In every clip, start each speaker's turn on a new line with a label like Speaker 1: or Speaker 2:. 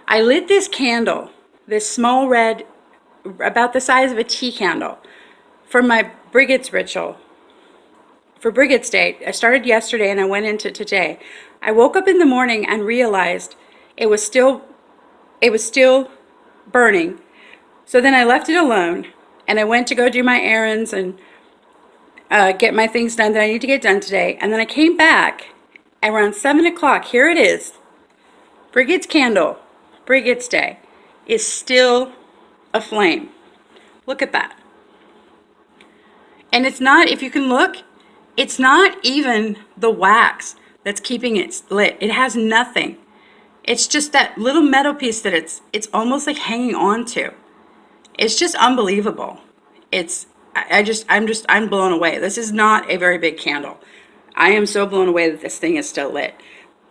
Speaker 1: I lit this candle, this small red, about the size of a tea candle, for my Brigids ritual, for Brigids Day. I started yesterday and I went into today. I woke up in the morning and realized it was still burning. So then I left it alone and I went to go do my errands and get my things done that I need to get done today. And then I came back around 7 o'clock. Here it is. Brigids candle, Brigids Day, is still aflame. Look at that. And it's not, if you can look, it's not even the wax that's keeping it lit. It has nothing. It's just that little metal piece that it's almost like hanging on to. It's just unbelievable. I'm blown away. This is not a very big candle. I am so blown away that this thing is still lit.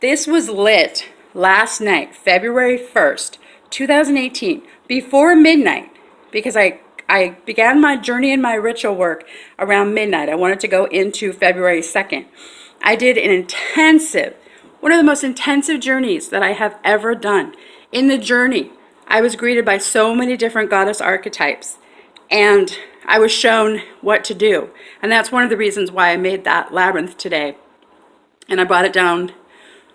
Speaker 1: This was lit last night, February 1st, 2018, before midnight, because I began my journey and my ritual work around midnight. I wanted to go into February 2nd. I did an intensive, one of the most intensive journeys that I have ever done. In the journey, I was greeted by so many different goddess archetypes, and I was shown what to do. And that's one of the reasons why I made that labyrinth today. And I brought it down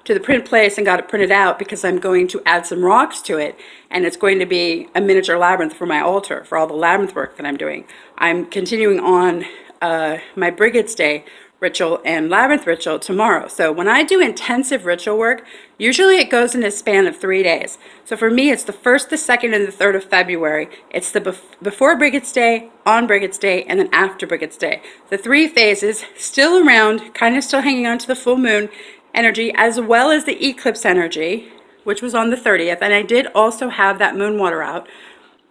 Speaker 1: to the print place and got it printed out because I'm going to add some rocks to it, and it's going to be a miniature labyrinth for my altar, for all the labyrinth work that I'm doing. I'm continuing on my Brigids Day ritual and labyrinth ritual tomorrow. So when I do intensive ritual work, usually it goes in a span of 3 days. So for me, it's the 1st, the 2nd, and the 3rd of February. It's the before Brigids Day, on Brigids Day, and then after Brigids Day. The 3 phases, still around, kind of still hanging on to the full moon energy, as well as the eclipse energy, which was on the 30th. And I did also have that moon water out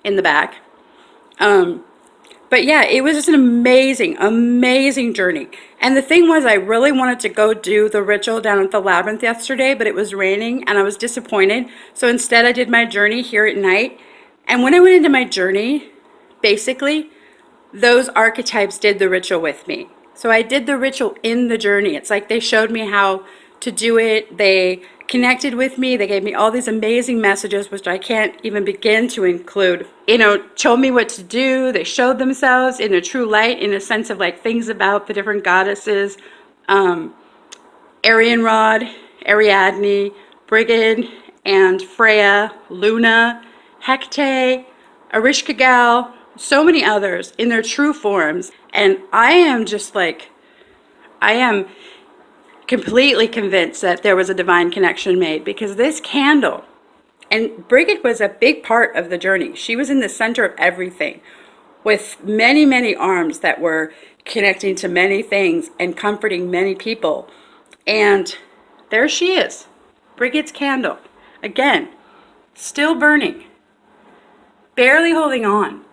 Speaker 1: in the back. But yeah, it was just an amazing, amazing journey. And the thing was, I really wanted to go do the ritual down at the labyrinth yesterday, but it was raining and I was disappointed. So instead I did my journey here at night. And when I went into my journey, basically, those archetypes did the ritual with me. So I did the ritual in the journey. It's like they showed me how to do it. They connected with me. They gave me all these amazing messages, which I can't even begin to include. Told me what to do. They showed themselves in a true light, in a sense of like things about the different goddesses. Arianrod, Ariadne, Brigid, and Freya, Luna, Hecate, Ereshkigal, so many others in their true forms. And I am just like, I am completely convinced that there was a divine connection made, because this candle, and Brigid was a big part of the journey. She was in the center of everything, with many, many arms that were connecting to many things and comforting many people. And there she is, Brigid's candle, again, still burning, barely holding on.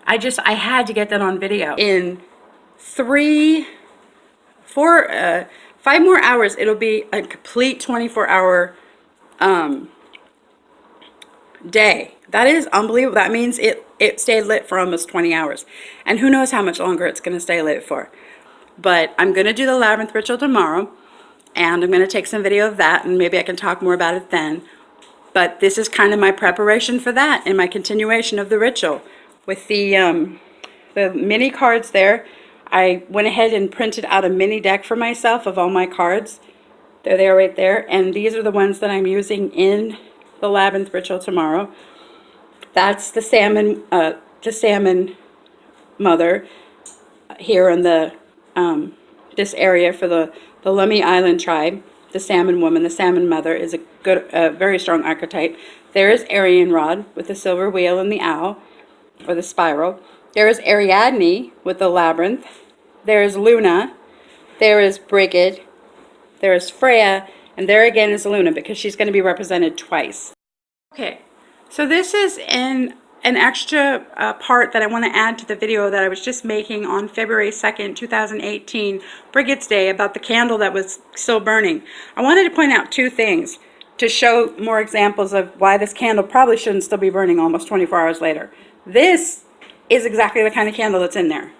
Speaker 1: I had to get that on video. In 5 more hours, it'll be a complete 24-hour day. That is unbelievable. That means it stayed lit for almost 20 hours. And who knows how much longer it's going to stay lit for. But I'm going to do the labyrinth ritual tomorrow, and I'm going to take some video of that, and maybe I can talk more about it then. But this is kind of my preparation for that and my continuation of the ritual. With the mini cards there, I went ahead and printed out a mini deck for myself of all my cards. They're there right there. And these are the ones that I'm using in the labyrinth ritual tomorrow. That's the salmon mother here in the this area for the Lummi Island tribe. The salmon woman, the salmon mother, is a very strong archetype. There is Arianrod with the silver wheel and the owl, or the spiral. There is Ariadne with the labyrinth. There is Luna. There is Brigid. There is Freya. And there again is Luna, because she's going to be represented twice. Okay, so this is an extra part that I want to add to the video that I was just making on February 2nd, 2018, Brigids Day, about the candle that was still burning. I wanted to point out 2 things to show more examples of why this candle probably shouldn't still be burning almost 24 hours later. This is exactly the kind of candle that's in there.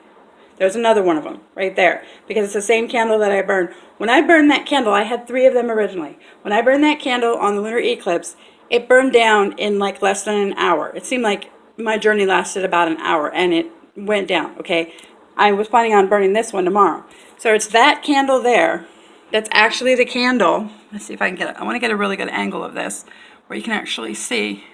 Speaker 1: There's another one of them right there, because it's the same candle that I burned. When I burned that candle, I had 3 of them originally. When I burned that candle on the lunar eclipse, it burned down in like less than an hour. It seemed like my journey lasted about an hour and it went down, okay? I was planning on burning this one tomorrow. So it's that candle there that's actually the candle. Let's see if I can get it. I want to get a really good angle of this where you can actually see.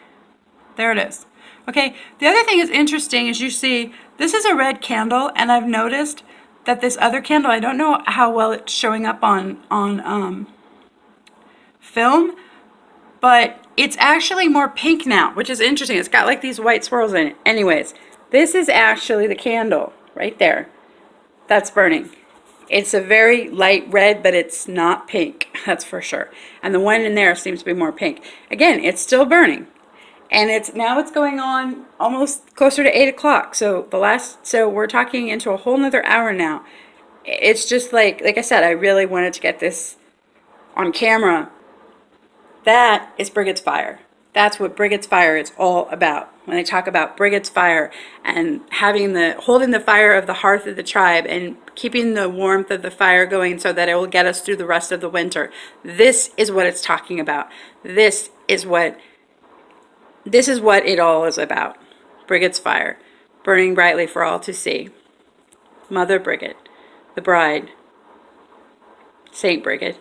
Speaker 1: There it is. Okay, the other thing is interesting is you see this is a red candle, and I've noticed that this other candle, I don't know how well it's showing up on film, but it's actually more pink now, which is interesting. It's got like these white swirls in it. Anyways, this is actually the candle right there that's burning. It's a very light red, but it's not pink, that's for sure. And the one in there seems to be more pink. Again, it's still burning. And it's going on almost closer to 8 o'clock. So we're talking into a whole nother hour now. It's just like I said, I really wanted to get this on camera. That is Brigids Fire. That's what Brigids Fire is all about. When they talk about Brigids Fire and holding the fire of the hearth of the tribe and keeping the warmth of the fire going so that it will get us through the rest of the winter. This is what it's talking about. This is what it all is about. Brigids Fire, burning brightly for all to see. Mother Brigid, the bride, Saint Brigid.